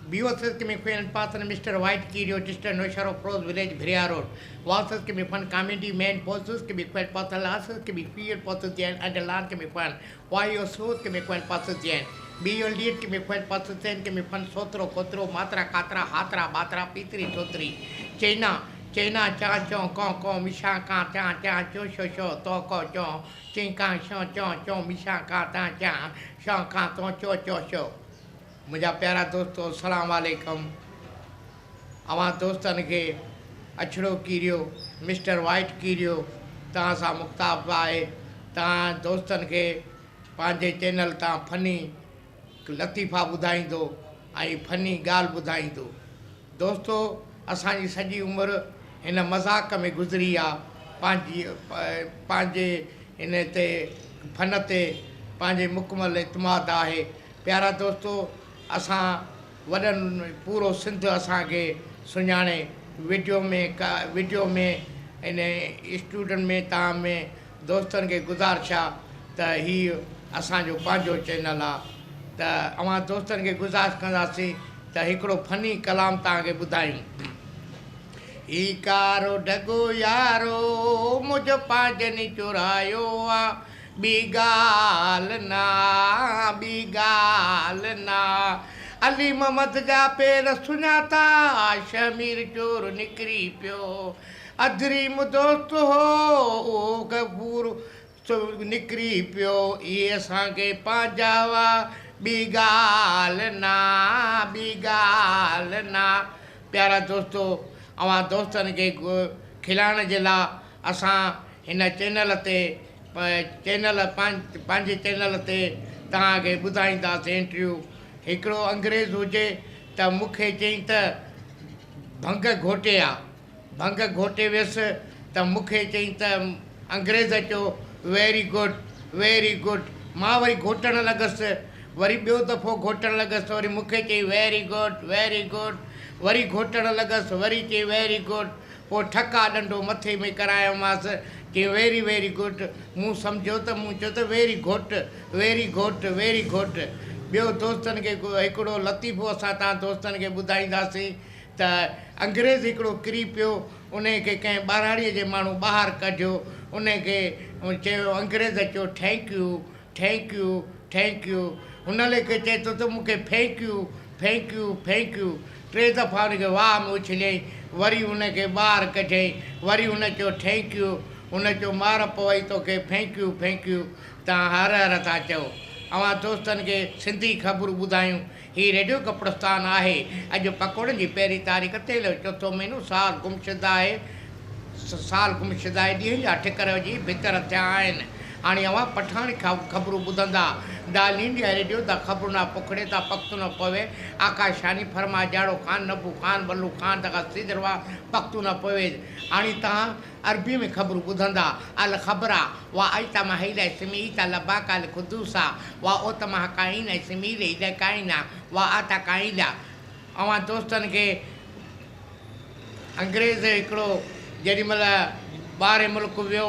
BOSS Kemikwan Pathan, Mr. White Keerio, Distant Nosharo Pros Village, Bria Road. Walsas Kemikwan Community Man Postus, Kemikwan Pathalasas, Kemikwan Potasian, and the land Kemikwan. Why your source Kemikwan Potasian? Be your lead Kemikwan Potasian, Kemikwan Sotro, Kotro, Matra, Katra, Hatra, Batra, Pitri, Sotri. China, China, Cha, Chong, Kong, Kong, Misha, Ka, Cha, Cha, Cho, Cho, Cho, Toko, Cho, Chin, Ka, Shon, Chon, Chon, Misha, Ka, Ta, Cha, Shon, Ka, Ton, Cho, Cho, Cho. मुझा प्यारा दोस्तों अस्सलाम वालेकुम अवां दोस्तन के Achhro कीरियो mister white कीरियो तहां सां मुख्ताब आहे तहां दोस्तन के पंहिंजे चैनल तां फनी लतीफ़ा ॿुधाईंदो ऐं फनी ॻाल्हि ॿुधाईंदो दोस्तों असांजी सॼी उमिरि हिन मज़ाक में गुज़री आहे पंहिंजे हिन ते फन ते पंहिंजे मुकमल इतमाद आहे प्यारा दोस्तों असां वॾनि पूरो सिंध असांखे सुञाणे वीडियो में इन स्टूडेंट में तव्हां में दोस्तनि खे गुज़ारिश आहे त हीउ असांजो पंहिंजो चैनल आहे त अवां दोस्तनि खे गुज़ारिश कंदासीं त हिकिड़ो फनी कलाम तव्हांखे ॿुधायूं ही कारो ढगो यारो मुंहिंजो पंहिंजनि चुरायो आहे ॿी ॻाल्हि ना अली मोहम्मद जा पेर सुञाता शमीर चोर निकिरी पियो अधरीम दोस्त हो उहो गबूर निकिरी पियो इहे असांखे पंहिंजा हुआ ॿी ॻाल्हि ना प्यारा दोस्तो अवां दोस्तनि खे खिलाइण जे लाइ असां हिन चैनल ते पंहिंजे चैनल ते तव्हांखे ॿुधाईंदासीं इंटरव्यू हिकिड़ो अंग्रेज़ हुजे त मूंखे चयईं त भंग घोटे वियुसि त मूंखे चयईं त अंग्रेज़ चयो वेरी गुड मां वरी घोटणु लॻसि वरी ॿियो दफ़ो घोटणु लॻसि वरी मूंखे चई वेरी गुड वरी घोटणु लॻसि वरी चई वेरी गुड पोइ ठका ॾंडो मथे में करायोमांसि चई वेरी गुड मूं सम्झो त मूं चयो त वेरी घोट ॿियो दोस्तनि खे हिकिड़ो लतीफ़ो असां तव्हां दोस्तनि खे ॿुधाईंदासीं त अंग्रेज़ हिकिड़ो किरी पियो उन खे कंहिं ॿारहाड़ीअ जे माण्हू ॿाहिरि कढियो उन खे चयो अंग्रेज़ चयो थैंक यू हुन लेखे चए थो त मूंखे थैंक यू 3 दफ़ा हुनखे वाह में उछलियईं वरी हुनखे ॿाहिरि कढियईं वरी हुन चयो थैंक यू हुन चयो मार पवई तोखे थैंक यू तव्हां हर था चओ अवां दोस्तनि खे सिंधी ख़बरूं ॿुधायूं हीउ रेडियो कपिड़स्तान आहे अॼु पकोड़नि जी पहिरीं तारीख़ तेल चौथो महीनो साल गुमशुदा आहे ॾींहं जा ठिकर जी भितर थिया आहिनि हाणे अवां पठाणी ख़बरूं ॿुधंदा दाल इंडिया रेडियो दा ख़बरूं न पुखड़े ता पख्तू न पवे आकाशानी फरमा जाड़ो खान नबू खान बल्लू खान तका सिदरवा पख्तू न पवे हाणे तव्हां अरबी में ख़बरूं ॿुधंदा अल ख़बरा वा आइता महिला समीता लबाका अल खुदूसा वा ओतमा काइना समीले इद काइना वा आता काइला अवां दोस्तनि खे अंग्रेज़ हिकिड़ो जेॾीमहिल ॿाहिरि मुल्क वियो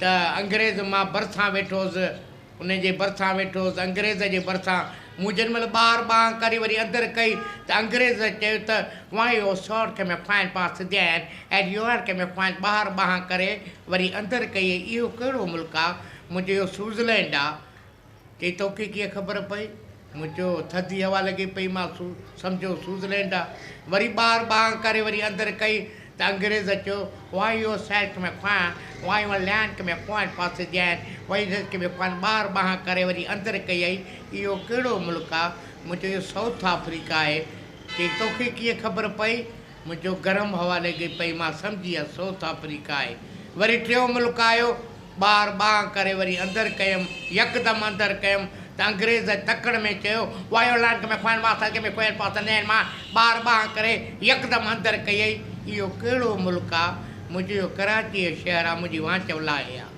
त अंग्रेज़ मां भरिसां वेठो हुउसि उनजे भरिसां वेठो हुउसि अंग्रेज़ जे भरिसां मूं जेॾीमहिल ॿार करे वरी अंदरि कई त अंग्रेज़ चयो त वाई यो शॉट खे मैं fine pass then and your खे मैं फाइन ॿाहिरि करे वरी अंदरि कई इहो कहिड़ो मुल्क आहे मुंहिंजो इहो स्विट्ज़रलैंड आहे चई तोखे कीअं ख़बर पई मुंहिंजो थधी हवा लॻी पई मां सम्झो स्विट्ज़रलैंड आहे वरी ॿाहिरि करे वरी अंदरि कई त अंग्रेज़ चयो वाई यो सेट में फाइन वाई यो लैंड खे मैं फाइन पास देन वरी खे मैं फाइन ॿाहिरि करे वरी अंदरि कई इहो कहिड़ो मुल्क आहे मुंहिंजो इहो साउथ अफ्रीका आहे चई तोखे कीअं ख़बर पई मुंहिंजो गरम हवा लॻी पई मां सम्झी वियसि साउथ अफ्रीका आहे वरी टियों मुल्क आयो ॿाहिरि करे वरी अंदरि कयमि यकदमि अंदरि कयमि त अंग्रेज़ तकड़ में चयो वायो लैंड खे मैं फाइन पास देन मां ॿाहिरि करे यकदमि अंदरि कई इहो कहिड़ो मुल्क आहे मुंहिंजो कराची जो शहर आहे मुंहिंजी वांच लाहे आहे